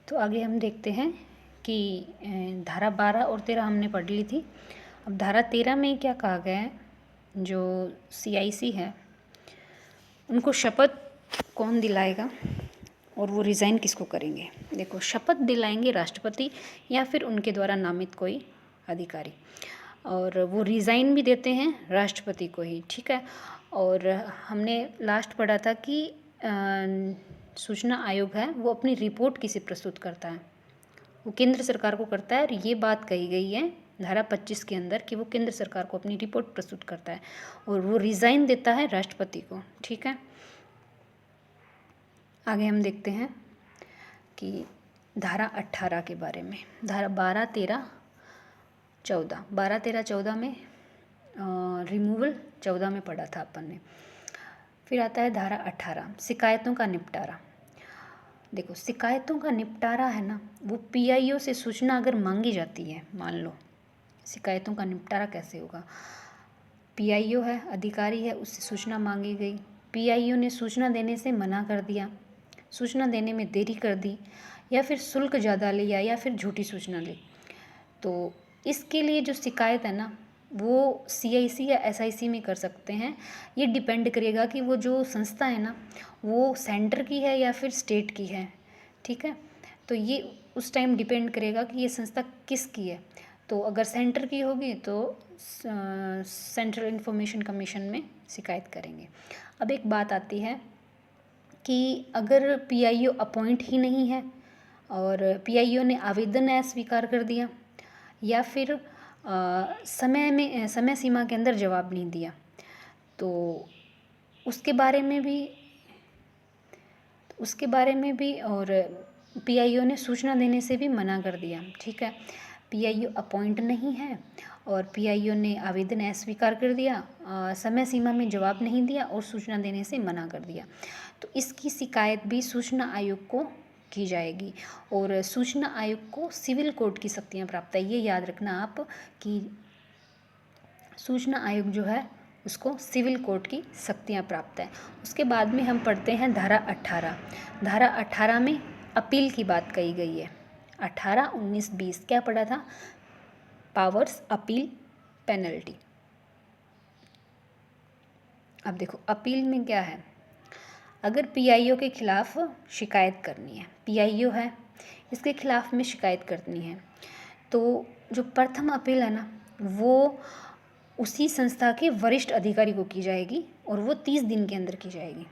तो आगे हम देखते हैं कि धारा 12 और 13 हमने पढ़ ली थी। अब धारा 13 में क्या कहा गया है, जो CIC है उनको शपथ कौन दिलाएगा और वो रिज़ाइन किसको करेंगे। देखो, शपथ दिलाएंगे राष्ट्रपति या फिर उनके द्वारा नामित कोई अधिकारी, और वो रिज़ाइन भी देते हैं राष्ट्रपति को ही, ठीक है। और हमने लास्ट पढ़ा था कि सूचना आयोग है वो अपनी रिपोर्ट किसे प्रस्तुत करता है, वो केंद्र सरकार को करता है। और ये बात कही गई है धारा 25 के अंदर कि वो केंद्र सरकार को अपनी रिपोर्ट प्रस्तुत करता है और वो रिज़ाइन देता है राष्ट्रपति को, ठीक है। आगे हम देखते हैं कि धारा 18 के बारे में। धारा 12, 13, 14, 12, 13, 14 में रिमूवल 14 में पढ़ा था अपन ने। फिर आता है धारा 18, शिकायतों का निपटारा। देखो, शिकायतों का निपटारा है ना, वो PIO से सूचना अगर मांगी जाती है, मान लो शिकायतों का निपटारा कैसे होगा। PIO है, अधिकारी है, उससे सूचना मांगी गई, PIO ने सूचना देने से मना कर दिया, सूचना देने में देरी कर दी, या फिर शुल्क ज़्यादा लिया, या फिर झूठी सूचना ली, तो इसके लिए जो शिकायत है ना वो CIC या SIC में कर सकते हैं। ये डिपेंड करेगा कि वो जो संस्था है ना वो सेंटर की है या फिर स्टेट की है, ठीक है। तो ये उस टाइम डिपेंड करेगा कि ये संस्था किसकी है। तो अगर सेंटर की होगी तो सेंट्रल इंफॉर्मेशन कमीशन में शिकायत करेंगे। अब एक बात आती है कि अगर PIO अपॉइंट ही नहीं है और PIO ने आवेदन अस्वीकार कर दिया, या फिर समय सीमा के अंदर जवाब नहीं दिया, तो उसके बारे में भी और PIO ने सूचना देने से भी मना कर दिया, ठीक है। PIO अपॉइंट नहीं है और PIO ने आवेदन अस्वीकार कर दिया, समय सीमा में जवाब नहीं दिया और सूचना देने से मना कर दिया, तो इसकी शिकायत भी सूचना आयोग को की जाएगी। और सूचना आयोग को सिविल कोर्ट की शक्तियाँ प्राप्त है। ये याद रखना आप कि सूचना आयोग जो है उसको सिविल कोर्ट की शक्तियाँ प्राप्त है। उसके बाद में हम पढ़ते हैं धारा 18। धारा 18 में अपील की बात कही गई है। 18, 19, 20 क्या पढ़ा था, पावर्स, अपील, पेनल्टी। अब देखो, अपील में क्या है, अगर PIO के खिलाफ शिकायत करनी है, PIO है इसके खिलाफ में शिकायत करनी है, तो जो प्रथम अपील है ना वो उसी संस्था के वरिष्ठ अधिकारी को की जाएगी और वो 30 दिन के अंदर की जाएगी।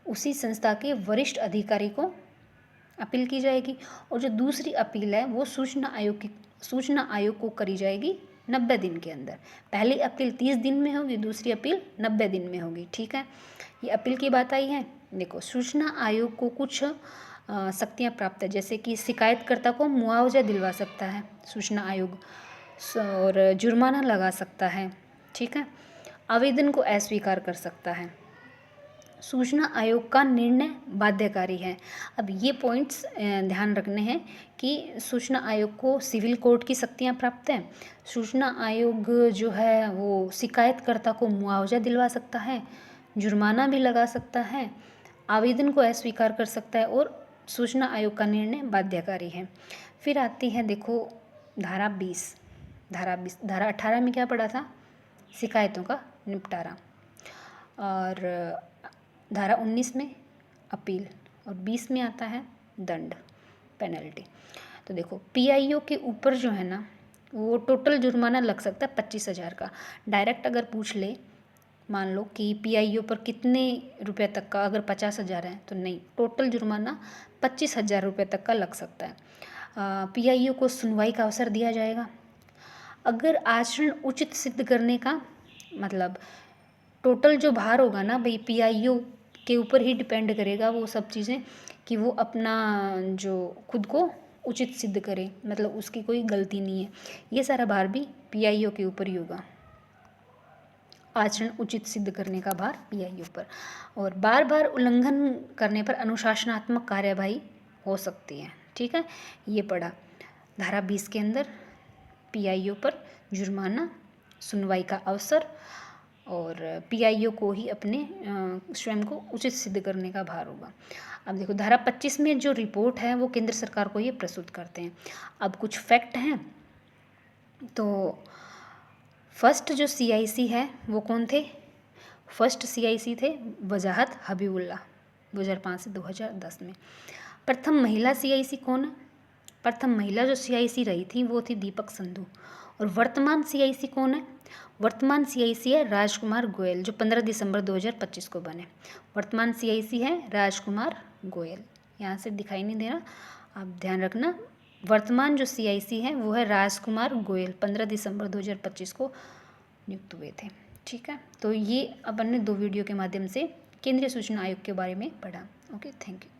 उसी संस्था के वरिष्ठ अधिकारी को अपील की जाएगी। और जो दूसरी अपील है वो सूचना आयोग को करी जाएगी 90 दिन के अंदर। पहली अपील 30 दिन में होगी, दूसरी अपील 90 दिन में होगी, ठीक है। ये अपील की बात आई है। देखो, सूचना आयोग को कुछ शक्तियाँ प्राप्त है, जैसे कि शिकायतकर्ता को मुआवजा दिलवा सकता है सूचना आयोग, और जुर्माना लगा सकता है, ठीक है। आवेदन को अस्वीकार कर सकता है। सूचना आयोग का निर्णय बाध्यकारी है। अब ये पॉइंट्स ध्यान रखने हैं कि सूचना आयोग को सिविल कोर्ट की शक्तियाँ प्राप्त हैं। सूचना आयोग जो है वो शिकायतकर्ता को मुआवजा दिलवा सकता है, जुर्माना भी लगा सकता है, आवेदन को अस्वीकार कर सकता है, और सूचना आयोग का निर्णय बाध्यकारी है। फिर आती है, देखो, धारा 20। धारा 18 में क्या पढ़ा था, शिकायतों का निपटारा, और धारा 19 में अपील, और 20 में आता है दंड, पेनल्टी। तो देखो, PIO के ऊपर जो है ना वो टोटल जुर्माना लग सकता है 25,000 का। डायरेक्ट अगर पूछ ले, मान लो कि PIO पर कितने रुपए तक का, अगर 50,000 है तो नहीं, टोटल जुर्माना 25,000 रुपये तक का लग सकता है। PIO को सुनवाई का अवसर दिया जाएगा। अगर आचरण उचित सिद्ध करने का मतलब टोटल जो भार होगा ना भाई, PIO के ऊपर ही डिपेंड करेगा वो सब चीज़ें, कि वो अपना जो खुद को उचित सिद्ध करे, मतलब उसकी कोई गलती नहीं है, ये सारा भार भी PIO के ऊपर ही होगा। आचरण उचित सिद्ध करने का भार PIO पर, और बार बार उल्लंघन करने पर अनुशासनात्मक कार्यवाही हो सकती है, ठीक है। ये पढ़ा धारा 20 के अंदर, PIO पर जुर्माना, सुनवाई का अवसर, और पीआईओ को ही अपने स्वयं को उचित सिद्ध करने का भार होगा। अब देखो धारा 25 में जो रिपोर्ट है वो केंद्र सरकार को ये प्रस्तुत करते हैं। अब कुछ फैक्ट हैं। तो फर्स्ट जो सीआईसी है वो कौन थे? फर्स्ट सीआईसी थे वजाहत हबीबुल्ला 2005 से 2010 में। प्रथम महिला सीआईसी कौन है? प्रथम महिला जो सीआईसी रही थी वो थी दीपक संधू। और वर्तमान सीआईसी कौन है? वर्तमान सीआईसी है राजकुमार गोयल, जो 15 दिसंबर 2025 को बने। वर्तमान सीआईसी है राजकुमार गोयल। यहाँ से दिखाई नहीं दे रहा, आप ध्यान रखना। वर्तमान जो सीआईसी है वो है राजकुमार गोयल, 15 दिसंबर 2025 को नियुक्त हुए थे। ठीक है, तो ये अपन ने 2 वीडियो के माध्यम से केंद्रीय सूचना आयोग के बारे में पढ़ा। Okay, thank you.